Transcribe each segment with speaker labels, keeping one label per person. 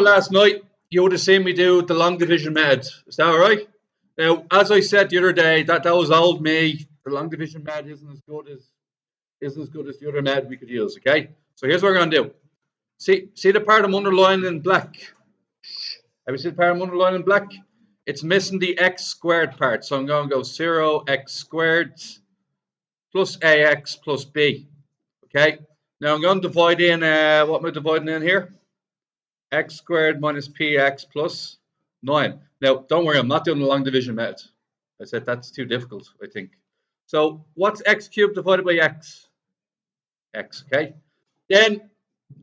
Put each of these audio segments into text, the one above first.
Speaker 1: Last night you would have seen me do the long division method. Is that all right? Now, as I said the other day, that was old me. The long division method isn't as good as the other method we could use. Okay, so here's what we're going to do. See the part I'm underlining in black. Have you seen the part I'm underlining in black? It's missing the x squared part, so I'm going to go 0x squared plus ax plus b. Okay. Now I'm going to divide in. What am I dividing in here? X squared minus px plus 9. Now, don't worry, I'm not doing the long division method. I said that's too difficult, I think. So, what's x cubed divided by x? X, okay? Then,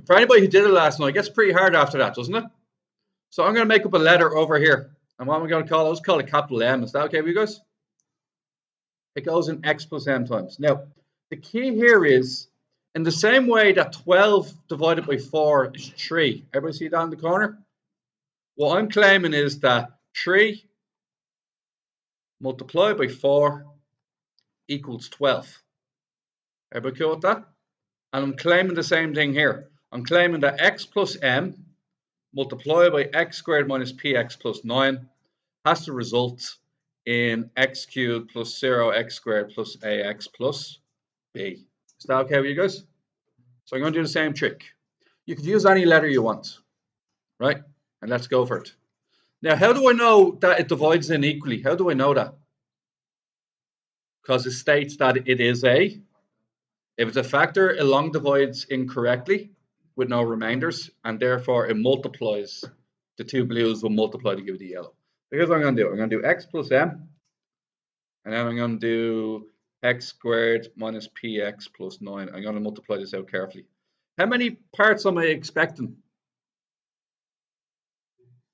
Speaker 1: for anybody who did it last night, it gets pretty hard after that, doesn't it? So, I'm going to make up a letter over here. And what am I going to call it? Let's call it capital M. Is that okay with you guys? It goes in x plus m times. Now, the key here is, in the same way that 12 divided by 4 is 3. Everybody see that in the corner? What I'm claiming is that 3 multiplied by 4 equals 12. Everybody cool with that? And I'm claiming the same thing here. I'm claiming that x plus m multiplied by x squared minus px plus 9 has to result in x cubed plus 0x squared plus ax plus b. Is that okay with you guys? So I'm going to do the same trick. You could use any letter you want, right? And let's go for it. Now, how do I know that it divides in equally? How do I know that? Because it states that it is if it's a factor, it long divides incorrectly with no remainders, and therefore it multiplies. The two blues will multiply to give the yellow. So here's what I'm going to do. I'm going to do x plus m, and then I'm going to do x squared minus px plus 9. I'm going to multiply this out carefully. How many parts am I expecting?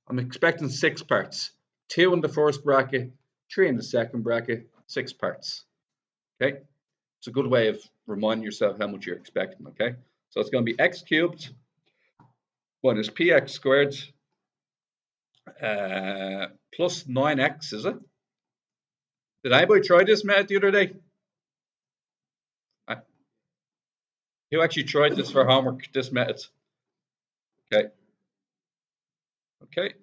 Speaker 1: I'm expecting 6 parts. 2 in the first bracket, 3 in the second bracket, 6 parts. Okay? It's a good way of reminding yourself how much you're expecting. Okay? So it's going to be x cubed minus px squared plus 9x, is it? Did anybody try this method the other day? Who actually tried this for homework, this method? Okay. Okay.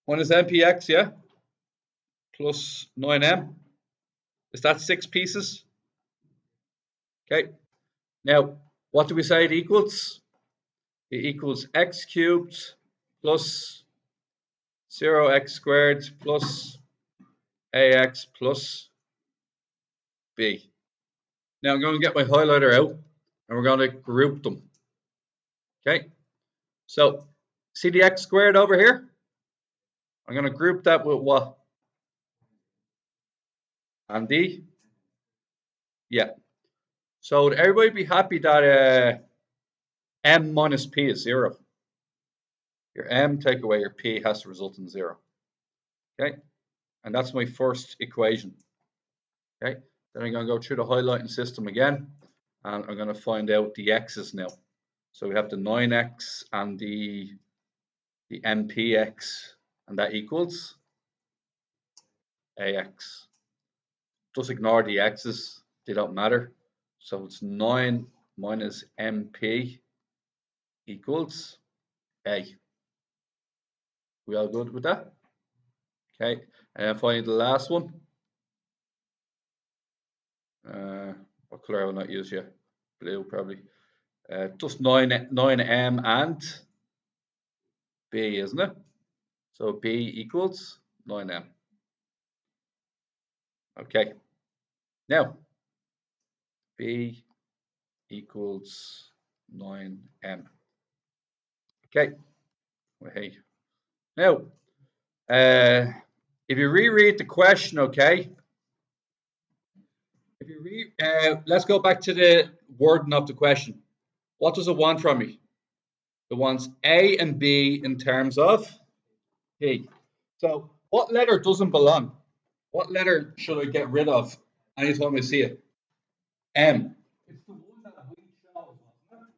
Speaker 1: One is mpx, yeah? Plus 9m. Is that 6 pieces? Okay. Now, what do we say it equals? It equals x cubed plus 0x squared plus ax plus b. Now I'm going to get my highlighter out and we're going to group them. Okay. So, see the x squared over here? I'm going to group that with what? And d? Yeah. So would everybody be happy that m minus p is 0? Your m take away your p has to result in 0. Okay? And that's my first equation. Okay? Then I'm going to go through the highlighting system again. And I'm going to find out the x's now. So we have the 9x and the mpx. And that equals ax. Just ignore the x's. They don't matter. So it's 9 minus mp equals a. We all good with that? Okay, and then finally the last one. What color I will not use yet? Blue probably. Just 9m and b, isn't it? So b equals 9m. Okay. Now b equals 9m. Okay. Hey. Now, if you reread the question, okay. If you read, let's go back to the wording of the question. What does it want from me? It wants A and B in terms of P. So, what letter doesn't belong? What letter should I get rid of anytime I see it? M. It's the one that we chose, wasn't it?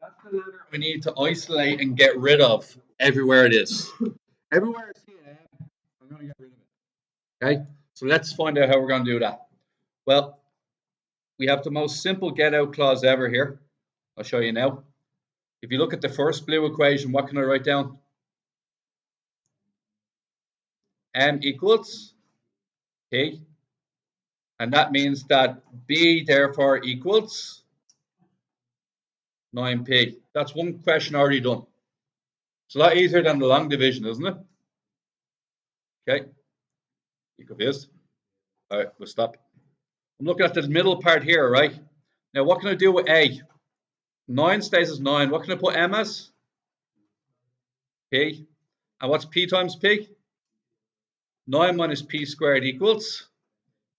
Speaker 1: That's the letter I need to isolate and get rid of everywhere it is. Everywhere I see an M, I'm going to get rid of it. Okay? So let's find out how we're going to do that. Well, we have the most simple get out clause ever here. I'll show you now. If you look at the first blue equation, what can I write down? M equals P. And that means that B therefore equals 9P. That's one question already done. It's a lot easier than the long division, isn't it? Okay. You confused? All right, we'll stop. I'm looking at the middle part here, right? Now, what can I do with A? 9 stays as 9. What can I put M as? P. And what's P times P? 9 minus P squared equals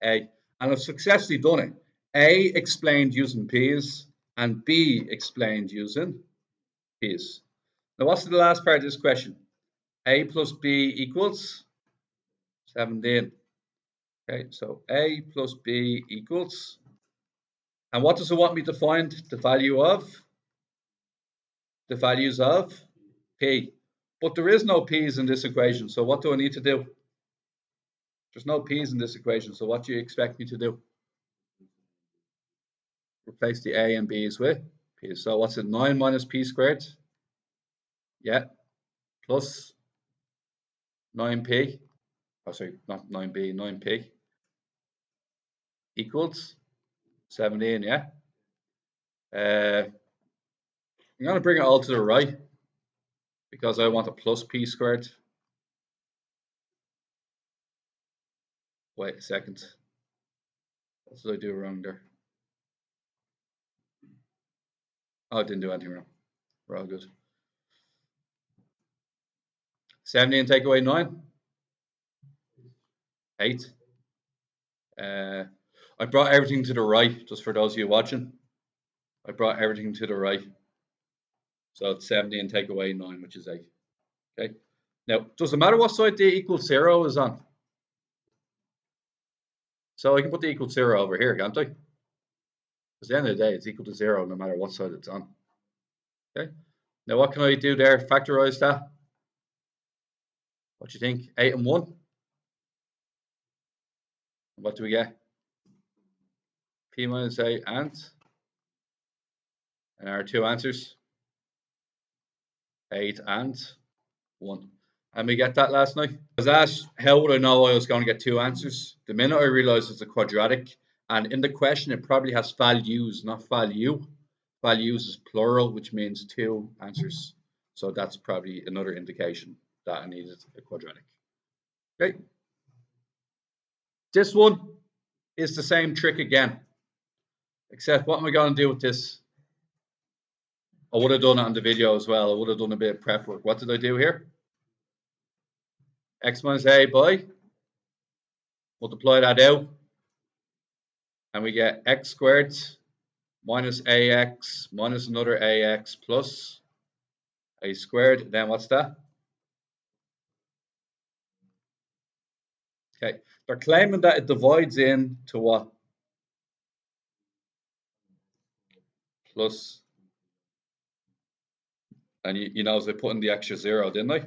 Speaker 1: A. And I've successfully done it. A explained using P's and B explained using P's. Now, what's the last part of this question? A plus B equals 17. Okay, so A plus B equals, and what does it want me to find? The values of P. But there is no P's in this equation, so what do I need to do? There's no P's in this equation, so what do you expect me to do? Replace the A and B's with P. So what's it? 9 minus P squared? Yeah, plus 9P. Oh, sorry, not 9B, 9P equals 17, yeah? I'm going to bring it all to the right because I want a plus P squared. Wait a second. What did I do wrong there? Oh, I didn't do anything wrong. We're all good. 17 take away 9. 8. I brought everything to the right, just for those of you watching. I brought everything to the right. So it's 17 take away 9, which is 8. Okay. Now, does it matter what side the equal 0 is on? So I can put the equal 0 over here, can't I? Because at the end of the day, it's equal to 0 no matter what side it's on. Okay. Now, what can I do there? Factorize that. What do you think? 8 and 1. What do we get? P minus 8 and our two answers. 8 and 1. And we get that last night. I was asked, how would I know I was going to get two answers? The minute I realized it's a quadratic, and in the question it probably has values, not value. Values is plural, which means two answers. So that's probably another indication that I needed a quadratic. Okay. This one is the same trick again. Except what am I going to do with this? I would have done it on the video as well. I would have done a bit of prep work. What did I do here? X minus A by, multiply that out, and we get x squared minus ax minus another ax plus a squared. Then what's that? Okay, they're claiming that it divides into what? Plus, and you know, they put in the extra 0, didn't I?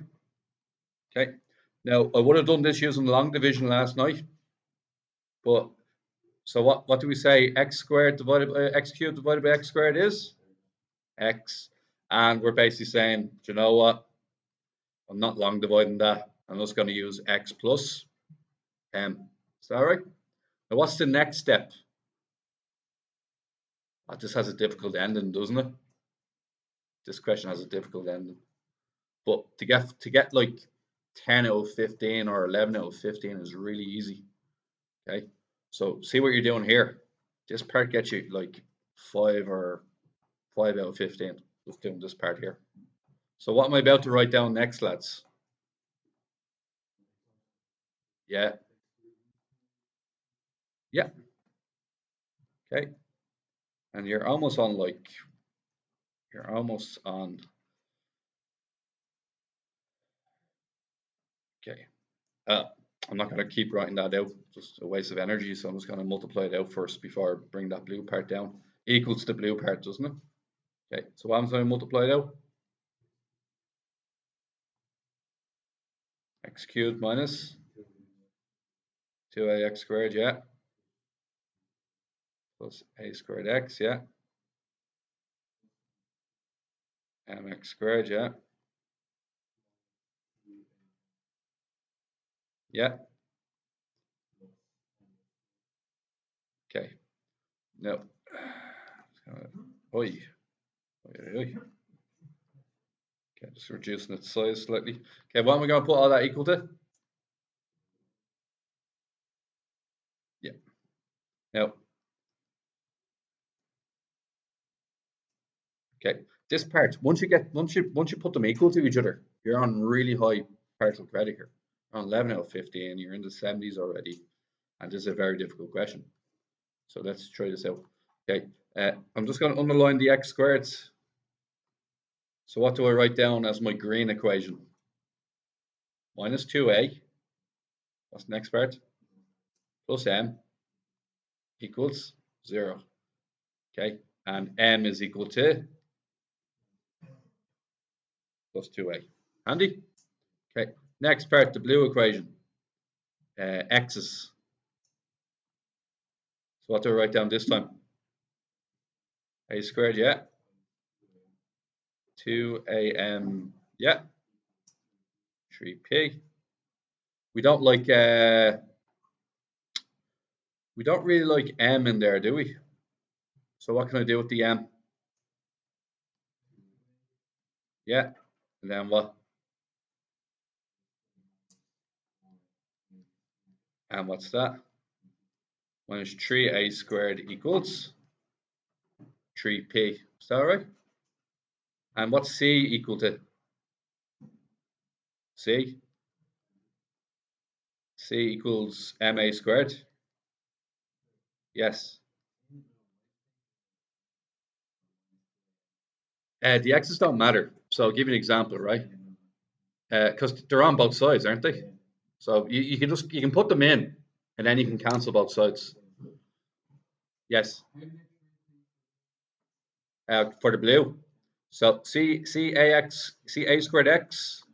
Speaker 1: Okay, now I would have done this using long division last night, but so what do we say? X squared divided by x cubed divided by x squared is x, and we're basically saying, do you know what? I'm not long dividing that. I'm just going to use x plus m. Is that right? Now, what's the next step? Oh, this has a difficult ending, doesn't it? This question has a difficult ending. But to get like 10 out of 15 or 11 out of 15 is really easy. Okay, so see what you're doing here. This part gets you like 5 out of 15. Just doing this part here. So what am I about to write down next, lads? Yeah. Yeah. Okay. And you're almost on okay. I'm not going to keep writing that out, just a waste of energy. So I'm just going to multiply it out first before I bring that blue part down. Equals the blue part, doesn't it? Okay, so what am I going to multiply it out? X cubed minus 2ax squared, yeah. Plus a squared x, yeah. mx squared, yeah. Yeah. Okay. No. Oi. Okay, just reducing its size slightly. Okay, what am I going to put all that equal to? Yeah. Now, okay, this part, once you put them equal to each other, you're on really high partial credit here. You're on 11 out of 15, you're in the 70s already, and this is a very difficult question. So let's try this out. Okay, I'm just going to underline the x squared. So what do I write down as my green equation? Minus 2a, that's the next part, plus m equals 0. Okay, and m is equal to plus 2a. Handy? Okay, next part, the blue equation, x's. So what do I write down this time? A squared, yeah. 2am, yeah. 3p. We don't really like m in there, do we? So what can I do with the m? Yeah. And then what? And what's that? Minus 3a squared equals 3p. Is that right? And what's c equal to? C? C equals ma squared? Yes. The x's don't matter. So I'll give you an example, right? Because they're on both sides, aren't they? So you can put them in, and then you can cancel both sides. Yes. For the blue. So c a squared x,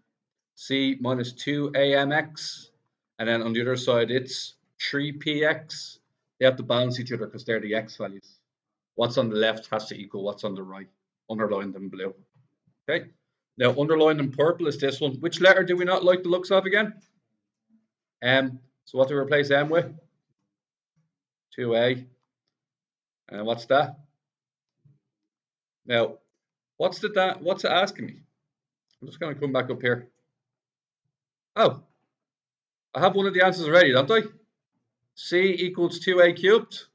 Speaker 1: c minus 2amx, and then on the other side it's 3px. They have to balance each other because they're the x values. What's on the left has to equal what's on the right. Underlined in blue. Okay. Now underlined in purple is this one. Which letter do we not like the looks of again? M. So what do we replace M with? 2a. And what's that? Now, what's it asking me? I'm just going to come back up here. Oh, I have one of the answers already, don't I? C equals 2a cubed.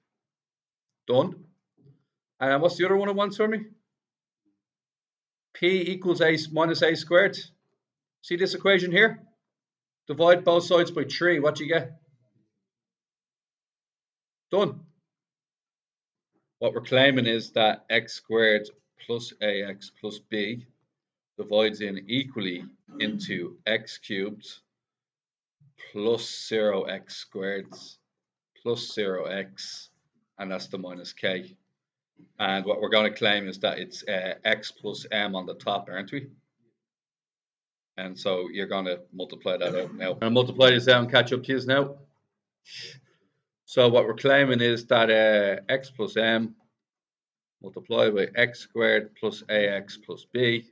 Speaker 1: Done. And what's the other one it wants for me? P equals a minus a squared. See this equation here? Divide both sides by 3. What do you get? Done. What we're claiming is that x squared plus ax plus b divides in equally into x cubed plus 0x squared plus 0x, and that's the minus k. And what we're going to claim is that it's x plus m on the top, aren't we? And so you're going to multiply that out now. I'm going to multiply this out and catch up to you now. So what we're claiming is that x plus m multiplied by x squared plus ax plus b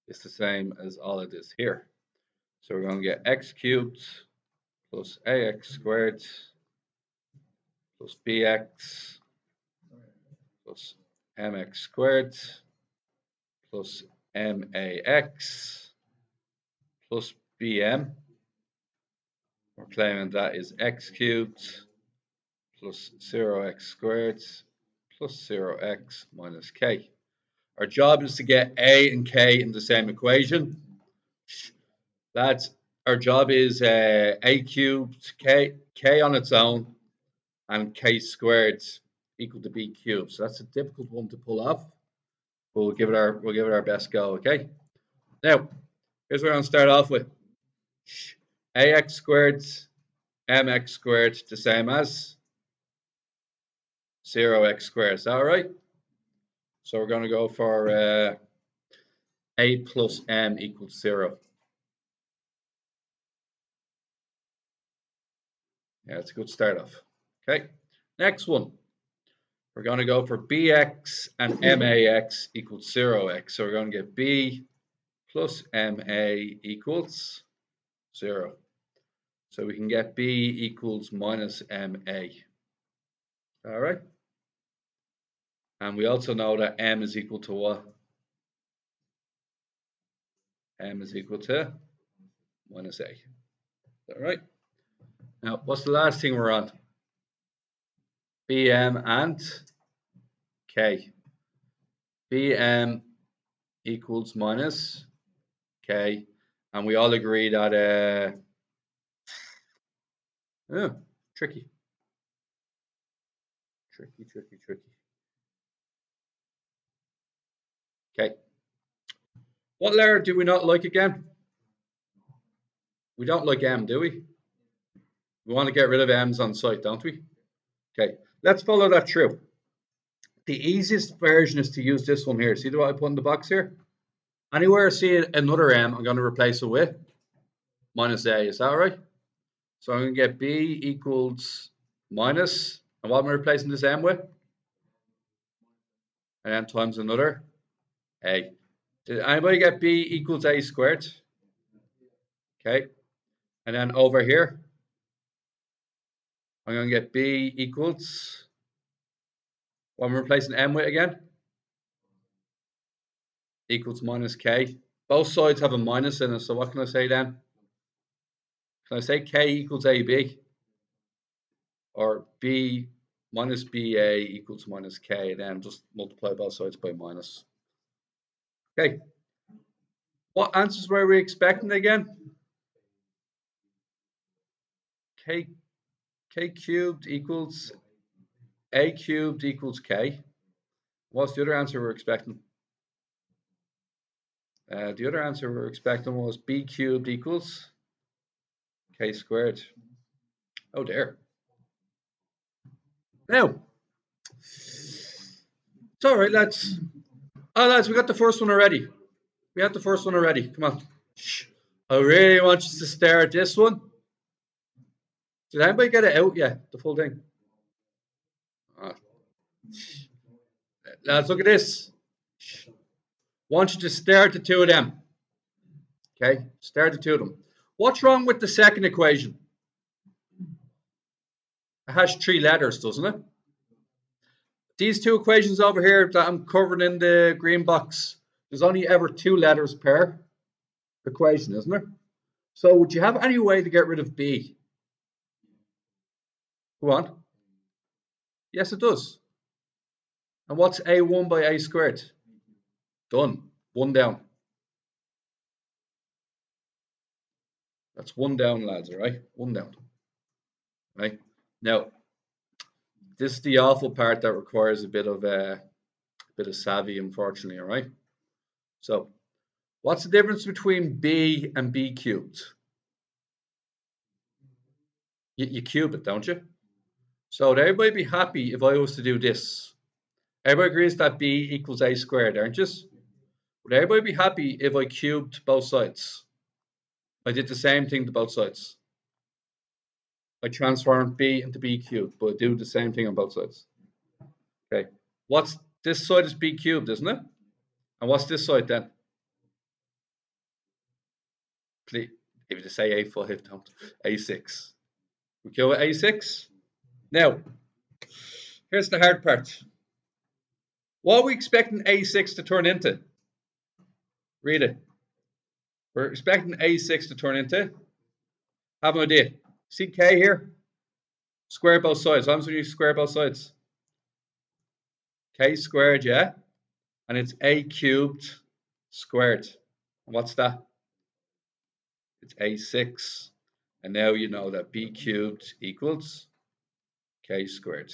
Speaker 1: is the same as all of this here. So we're going to get x cubed plus ax squared plus bx plus mx squared plus max plus bm. We're claiming that is x cubed plus 0x squared plus 0x minus k. Our job is to get a and k in the same equation. Lads, our job is a cubed, k on its own, and k squared equal to b cubed. So that's a difficult one to pull off. But we'll give it our best go, okay? Now, here's what we're going to start off with. Ax squared, mx squared, the same as 0x squared. Is that all right? So we're going to go for a plus m equals 0. Yeah, it's a good start off. Okay, next one. we're going to go for bx and max equals 0x. So we're going to get b plus ma equals 0. So we can get b equals minus ma. All right. And we also know that m is equal to what? M is equal to minus a. All right. Now, what's the last thing we're on? Bm and k. Bm equals minus k. And we all agree that, tricky. Okay. What letter do we not like again? We don't like m, do we? We want to get rid of m's on site, don't we? Okay, let's follow that through. The easiest version is to use this one here. See what I put in the box here? Anywhere I see another m, I'm going to replace it with minus a. Is that right? So I'm going to get b equals minus, and what am I replacing this m with? And then times another a. Did anybody get b equals a squared? Okay. And then over here, I'm going to get b equals, what am I replacing m with again? Equals minus k. Both sides have a minus in it, so what can I say then? Can I say k equals ab? Or b minus ba equals minus k, then just multiply both sides by minus. Okay. What answers were we expecting again? K cubed equals a cubed equals k. What's the other answer we're expecting? The other answer we're expecting was b cubed equals k squared. Oh dear. Now, it's all right, lads. Oh, lads, we got the first one already. We have the first one already. Come on. Shh. I really want you to stare at this one. Did anybody get it out yet? The full thing? Lads, look at this. Want you to stare at the two of them. Okay, stare at the two of them. What's wrong with the second equation? It has 3 letters, doesn't it? These two equations over here that I'm covering in the green box, there's only ever 2 letters per equation, isn't there? So would you have any way to get rid of b? Go on. Yes, it does. And what's a1 by a squared? Done. 1 down. That's 1 down, lads, all right? 1 down. Right? Now, this is the awful part that requires a bit of savvy, unfortunately, all right? So, what's the difference between b and b cubed? You cube it, don't you? So would everybody be happy if I was to do this? Everybody agrees that b equals a squared, aren't you? Would everybody be happy if I cubed both sides? I did the same thing to both sides. I transformed b into b cubed, but I do the same thing on both sides. Okay. What's this side is b cubed, isn't it? And what's this side then? Please, if you say a5, don't. a6. We go with a6. Now, here's the hard part. What are we expecting a6 to turn into? Read it. We're expecting a6 to turn into. Have an idea. See k here? Square both sides. I'm going to square both sides. K squared, yeah? And it's a cubed squared. And what's that? It's a6. And now you know that b cubed equals k squared.